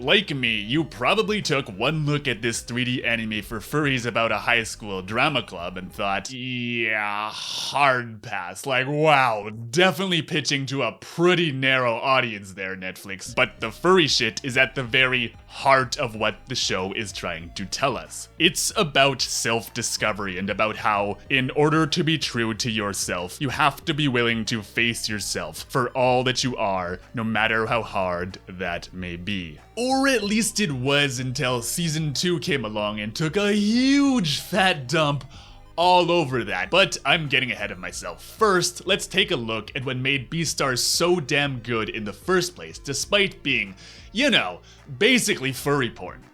Like me, you probably took one look at this 3D anime for furries about a high school drama club and thought, yeah, hard pass. Like, wow, definitely pitching to a pretty narrow audience there, Netflix. But the furry shit is at the very heart of what the show is trying to tell us. It's about self-discovery and about how, in order to be true to yourself, you have to be willing to face yourself for all that you are, no matter how hard that may be. Or at least it was until season 2 came along and took a huge fat dump all over that. But I'm getting ahead of myself. First, let's take a look at what made Beastars so damn good in the first place, despite being, you know, basically furry porn.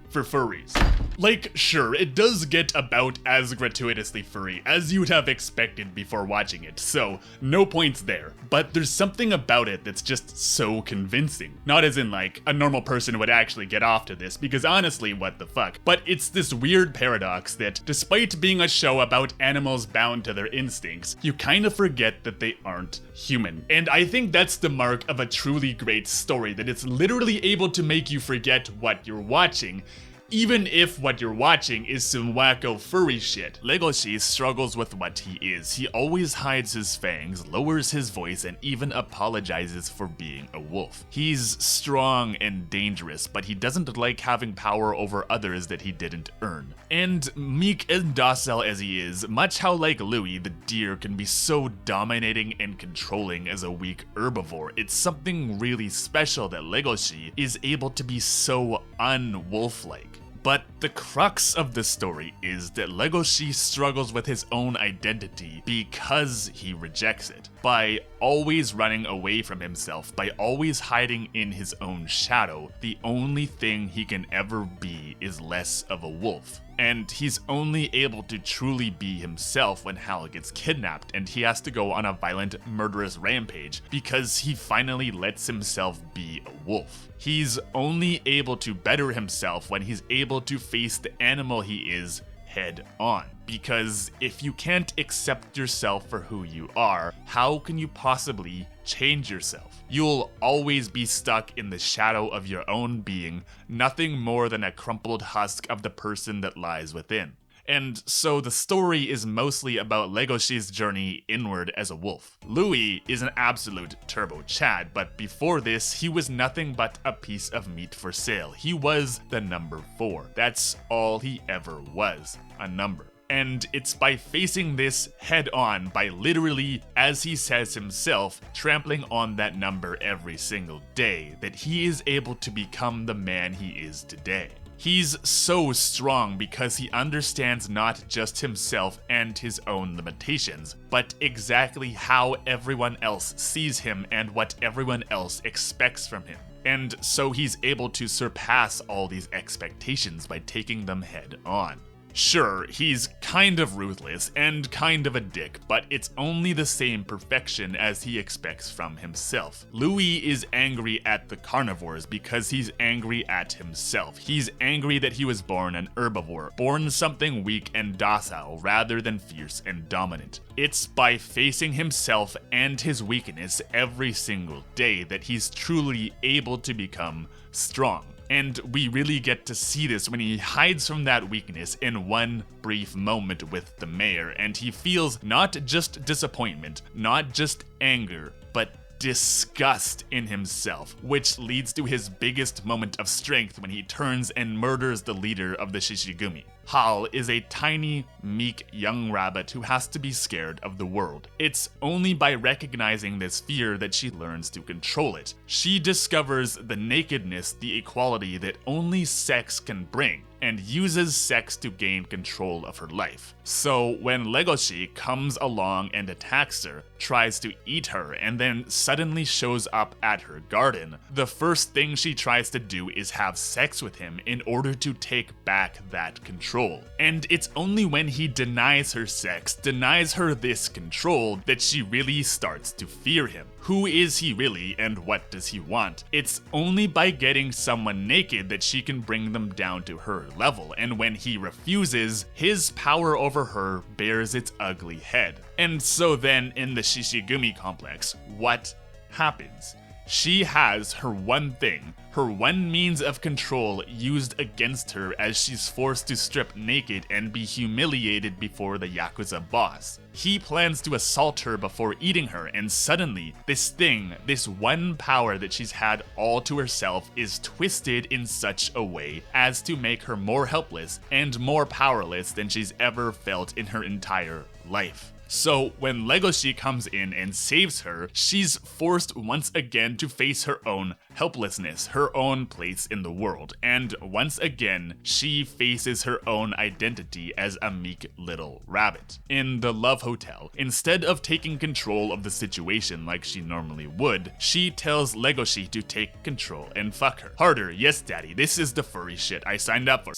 For furries. Like, sure, it does get about as gratuitously furry as you'd have expected before watching it, so no points there. But there's something about it that's just so convincing. Not as in like, a normal person would actually get off to this, because honestly, what the fuck. But it's this weird paradox that, despite being a show about animals bound to their instincts, you kind of forget that they aren't human. And I think that's the mark of a truly great story, that it's literally able to make you forget what you're watching, even if what you're watching is some wacko furry shit. Legoshi struggles with what he is. He always hides his fangs, lowers his voice, and even apologizes for being a wolf. He's strong and dangerous, but he doesn't like having power over others that he didn't earn. And meek and docile as he is, much how like Louis, the deer can be so dominating and controlling as a weak herbivore, it's something really special that Legoshi is able to be so un-wolf-like. But the crux of the story is that Legoshi struggles with his own identity because he rejects it. By always running away from himself, by always hiding in his own shadow, the only thing he can ever be is less of a wolf. And he's only able to truly be himself when Hal gets kidnapped and he has to go on a violent, murderous rampage because he finally lets himself be a wolf. He's only able to better himself when he's able to face the animal he is head on. Because if you can't accept yourself for who you are, how can you possibly change yourself? You'll always be stuck in the shadow of your own being, nothing more than a crumpled husk of the person that lies within. And so the story is mostly about Legoshi's journey inward as a wolf. Louis is an absolute turbo Chad, but before this, he was nothing but a piece of meat for sale. He was the number 4. That's all he ever was, a number. And it's by facing this head on, by literally, as he says himself, trampling on that number every single day, that he is able to become the man he is today. He's so strong because he understands not just himself and his own limitations, but exactly how everyone else sees him and what everyone else expects from him. And so he's able to surpass all these expectations by taking them head on. Sure, he's kind of ruthless and kind of a dick, but it's only the same perfection as he expects from himself. Louis is angry at the carnivores because he's angry at himself. He's angry that he was born an herbivore, born something weak and docile rather than fierce and dominant. It's by facing himself and his weakness every single day that he's truly able to become strong. And we really get to see this when he hides from that weakness in one brief moment with the mayor, and he feels not just disappointment, not just anger, but disgust in himself, which leads to his biggest moment of strength when he turns and murders the leader of the Shishigumi. Hal is a tiny, meek young rabbit who has to be scared of the world. It's only by recognizing this fear that she learns to control it. She discovers the nakedness, the equality that only sex can bring, and uses sex to gain control of her life. So when Legoshi comes along and attacks her, tries to eat her, and then suddenly shows up at her garden, the first thing she tries to do is have sex with him in order to take back that control. And it's only when he denies her sex, denies her this control, that she really starts to fear him. Who is he really, and what does he want? It's only by getting someone naked that she can bring them down to her level, and when he refuses, his power over her bears its ugly head. And so then, in the Shishigumi complex, what happens? She has her one thing, her one means of control used against her as she's forced to strip naked and be humiliated before the Yakuza boss. He plans to assault her before eating her, and suddenly, this thing, this one power that she's had all to herself is twisted in such a way as to make her more helpless and more powerless than she's ever felt in her entire life. So when Legoshi comes in and saves her, she's forced once again to face her own helplessness, her own place in the world, and once again, she faces her own identity as a meek little rabbit. In the Love Hotel, instead of taking control of the situation like she normally would, she tells Legoshi to take control and fuck her. Harder, yes daddy, this is the furry shit I signed up for.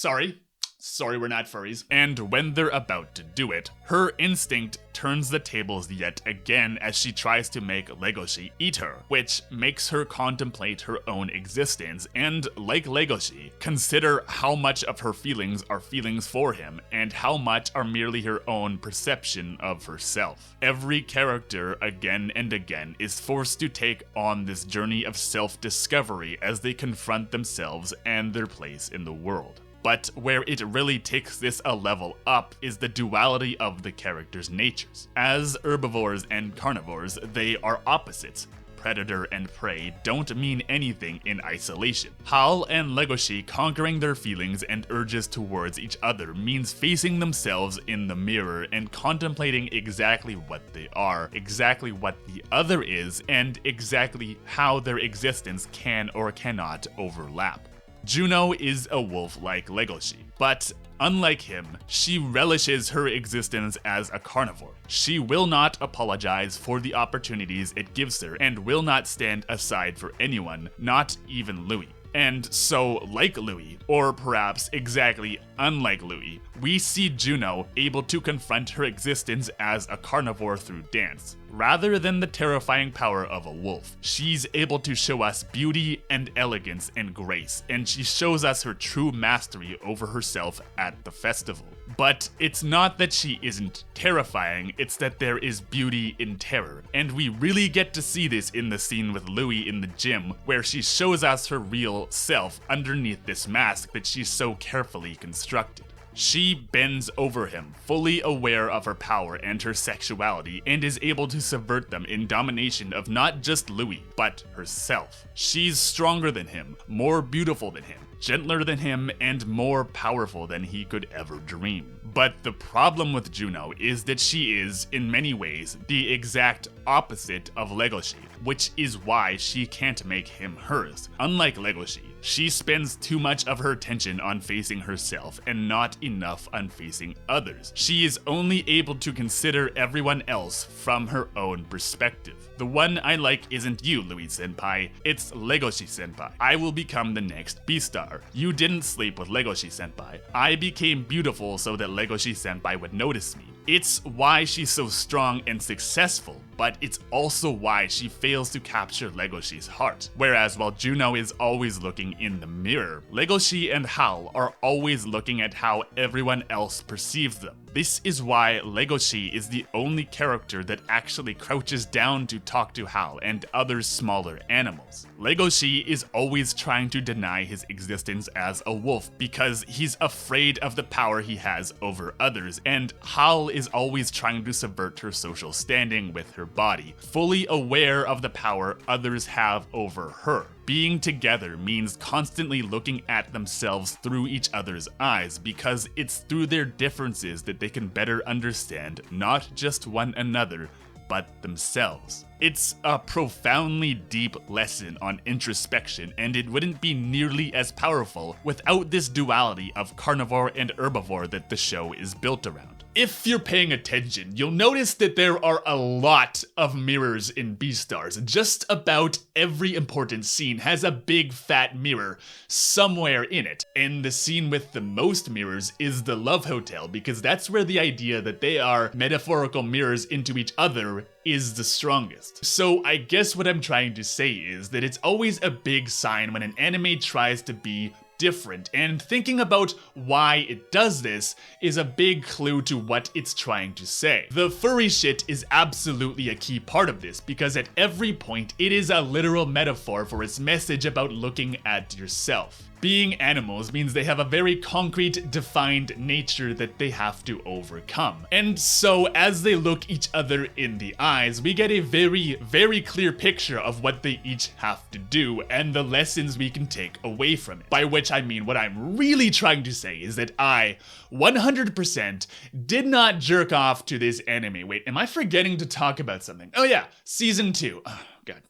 Sorry, we're not furries. And when they're about to do it, her instinct turns the tables yet again as she tries to make Legoshi eat her, which makes her contemplate her own existence and, like Legoshi, consider how much of her feelings are feelings for him and how much are merely her own perception of herself. Every character, again and again, is forced to take on this journey of self-discovery as they confront themselves and their place in the world. But where it really takes this a level up is the duality of the characters' natures. As herbivores and carnivores, they are opposites. Predator and prey don't mean anything in isolation. Hal and Legoshi conquering their feelings and urges towards each other means facing themselves in the mirror and contemplating exactly what they are, exactly what the other is, and exactly how their existence can or cannot overlap. Juno is a wolf like Legoshi, but unlike him, she relishes her existence as a carnivore. She will not apologize for the opportunities it gives her and will not stand aside for anyone, not even Louis. And so, like Louis, or perhaps exactly unlike Louis, we see Juno able to confront her existence as a carnivore through dance. Rather than the terrifying power of a wolf, she's able to show us beauty and elegance and grace, and she shows us her true mastery over herself at the festival. But it's not that she isn't terrifying, it's that there is beauty in terror. And we really get to see this in the scene with Louis in the gym, where she shows us her real self underneath this mask that she's so carefully constructed. She bends over him, fully aware of her power and her sexuality, and is able to subvert them in domination of not just Louis, but herself. She's stronger than him, more beautiful than him, gentler than him, and more powerful than he could ever dream. But the problem with Juno is that she is, in many ways, the exact opposite of Legoshi, which is why she can't make him hers. Unlike Legoshi, she spends too much of her attention on facing herself and not enough on facing others. She is only able to consider everyone else from her own perspective. The one I like isn't you, Louis-senpai, it's Legoshi-senpai. I will become the next Beastar. You didn't sleep with Legoshi-senpai. I became beautiful so that Legoshi-senpai would notice me. It's why she's so strong and successful, but it's also why she fails to capture Legoshi's heart. Whereas while Juno is always looking in the mirror, Legoshi and Hal are always looking at how everyone else perceives them. This is why Legoshi is the only character that actually crouches down to talk to Hal and other smaller animals. Legoshi is always trying to deny his existence as a wolf because he's afraid of the power he has over others, and Hal is always trying to subvert her social standing with her body, fully aware of the power others have over her. Being together means constantly looking at themselves through each other's eyes because it's through their differences that they can better understand not just one another, but themselves. It's a profoundly deep lesson on introspection, and it wouldn't be nearly as powerful without this duality of carnivore and herbivore that the show is built around. If you're paying attention, you'll notice that there are a lot of mirrors in Beastars. Just about every important scene has a big fat mirror somewhere in it. And the scene with the most mirrors is the Love Hotel, because that's where the idea that they are metaphorical mirrors into each other is the strongest. So I guess what I'm trying to say is that it's always a big sign when an anime tries to be different, and thinking about why it does this is a big clue to what it's trying to say. The furry shit is absolutely a key part of this, because at every point it is a literal metaphor for its message about looking at yourself. Being animals means they have a very concrete, defined nature that they have to overcome. And so as they look each other in the eyes, we get a very, very clear picture of what they each have to do and the lessons we can take away from it. By which I mean what I'm really trying to say is that I 100% did not jerk off to this anime. Wait, am I forgetting to talk about something? Oh yeah, season 2. Oh, God.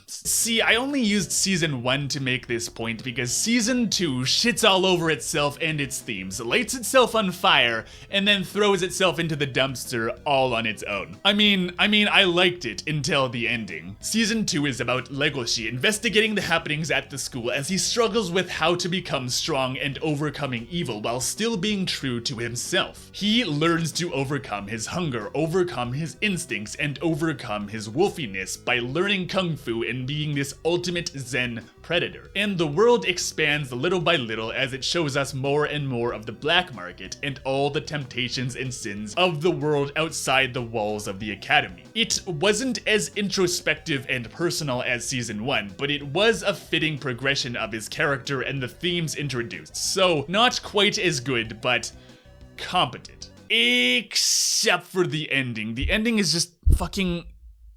See, I only used season 1 to make this point because season 2 shits all over itself and its themes, lights itself on fire, and then throws itself into the dumpster all on its own. I mean, I liked it until the ending. Season 2 is about Legoshi investigating the happenings at the school as he struggles with how to become strong and overcoming evil while still being true to himself. He learns to overcome his hunger, overcome his instincts, and overcome his wolfiness by learning kung fu and being this ultimate Zen predator. And the world expands little by little as it shows us more and more of the black market and all the temptations and sins of the world outside the walls of the academy. It wasn't as introspective and personal as season 1, but it was a fitting progression of his character and the themes introduced. So not quite as good, but competent. Except for the ending. The ending is just fucking...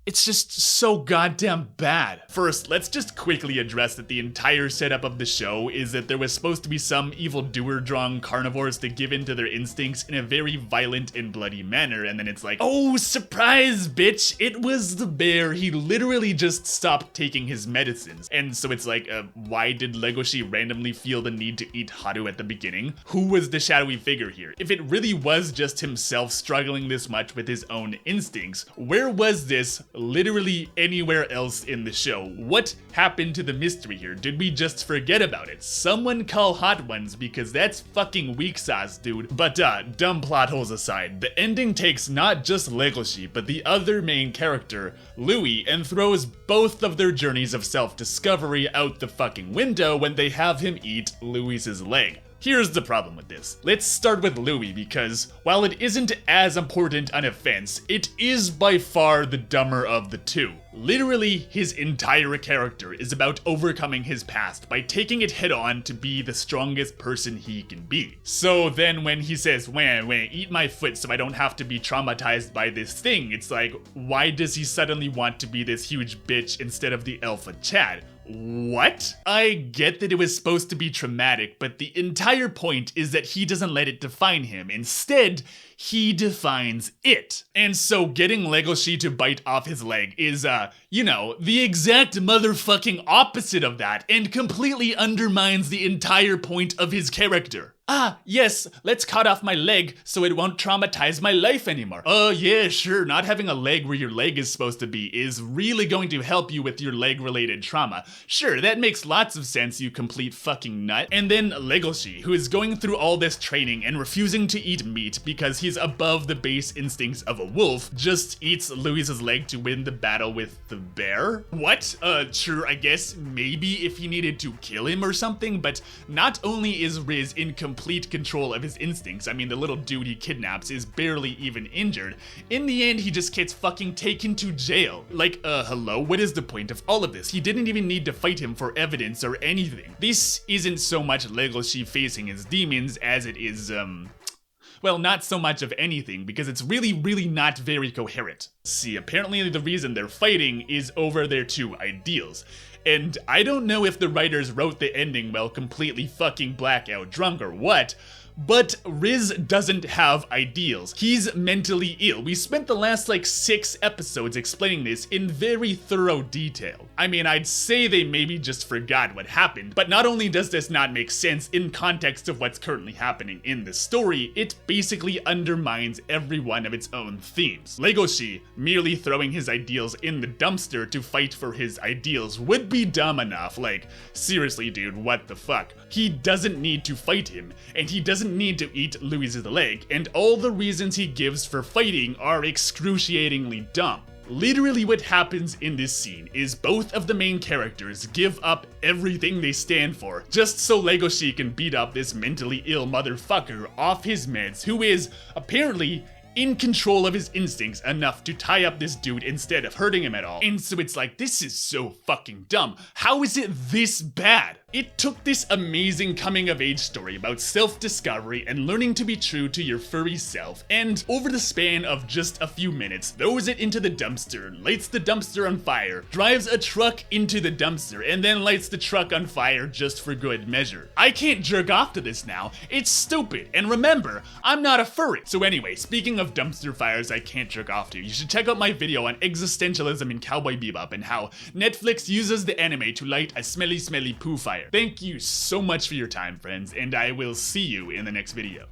It's just so goddamn bad. First, let's just quickly address that the entire setup of the show is that there was supposed to be some evildoer drawing carnivores to give in to their instincts in a very violent and bloody manner, and then it's like, oh, surprise, bitch, it was the bear. He literally just stopped taking his medicines. And so it's like, why did Legoshi randomly feel the need to eat Haru at the beginning? Who was the shadowy figure here? If it really was just himself struggling this much with his own instincts, where was this literally anywhere else in the show? What happened to the mystery here? Did we just forget about it? Someone call Hot Ones, because that's fucking weak sauce, dude. But dumb plot holes aside, the ending takes not just Legoshi, but the other main character, Louis, and throws both of their journeys of self-discovery out the fucking window when they have him eat Louis's leg. Here's the problem with this. Let's start with Louis, because while it isn't as important an offense, it is by far the dumber of the two. Literally, his entire character is about overcoming his past by taking it head on to be the strongest person he can be. So then when he says, wah, eat my foot so I don't have to be traumatized by this thing, it's like, why does he suddenly want to be this huge bitch instead of the alpha Chad? What? I get that it was supposed to be traumatic, but the entire point is that he doesn't let it define him. Instead, he defines it. And so getting Legoshi to bite off his leg is, the exact motherfucking opposite of that, and completely undermines the entire point of his character. Ah, yes, let's cut off my leg so it won't traumatize my life anymore. Oh yeah, sure, not having a leg where your leg is supposed to be is really going to help you with your leg-related trauma. Sure, that makes lots of sense, you complete fucking nut. And then Legoshi, who is going through all this training and refusing to eat meat because he's above the base instincts of a wolf, just eats Louis's leg to win the battle with the bear? What? Sure, I guess maybe if he needed to kill him or something, but not only is Riz in complete control of his instincts, I mean the little dude he kidnaps is barely even injured, in the end he just gets fucking taken to jail. Like, hello? What is the point of all of this? He didn't even need to fight him for evidence or anything. This isn't so much Legoshi facing his demons as it is, well, not so much of anything, because it's really not very coherent. See, apparently the reason they're fighting is over their two ideals. And I don't know if the writers wrote the ending while completely fucking blackout drunk or what, but Riz doesn't have ideals. He's mentally ill. We spent the last 6 episodes explaining this in very thorough detail. I mean, I'd say they maybe just forgot what happened, but not only does this not make sense in context of what's currently happening in the story, it basically undermines every one of its own themes. Legoshi merely throwing his ideals in the dumpster to fight for his ideals would be dumb enough. Like, seriously dude, what the fuck? He doesn't need to fight him, and he doesn't need to eat Louis's leg, and all the reasons he gives for fighting are excruciatingly dumb. Literally what happens in this scene is both of the main characters give up everything they stand for just so Legoshi can beat up this mentally ill motherfucker off his meds who is apparently in control of his instincts enough to tie up this dude instead of hurting him at all. And so it's like, this is so fucking dumb. How is it this bad? It took this amazing coming of age story about self-discovery and learning to be true to your furry self, and over the span of just a few minutes, throws it into the dumpster, lights the dumpster on fire, drives a truck into the dumpster, and then lights the truck on fire just for good measure. I can't jerk off to this now. It's stupid. And remember, I'm not a furry. So anyway, speaking of dumpster fires I can't jerk off to, you should check out my video on existentialism in Cowboy Bebop and how Netflix uses the anime to light a smelly poo fire. Thank you so much for your time, friends, and I will see you in the next video.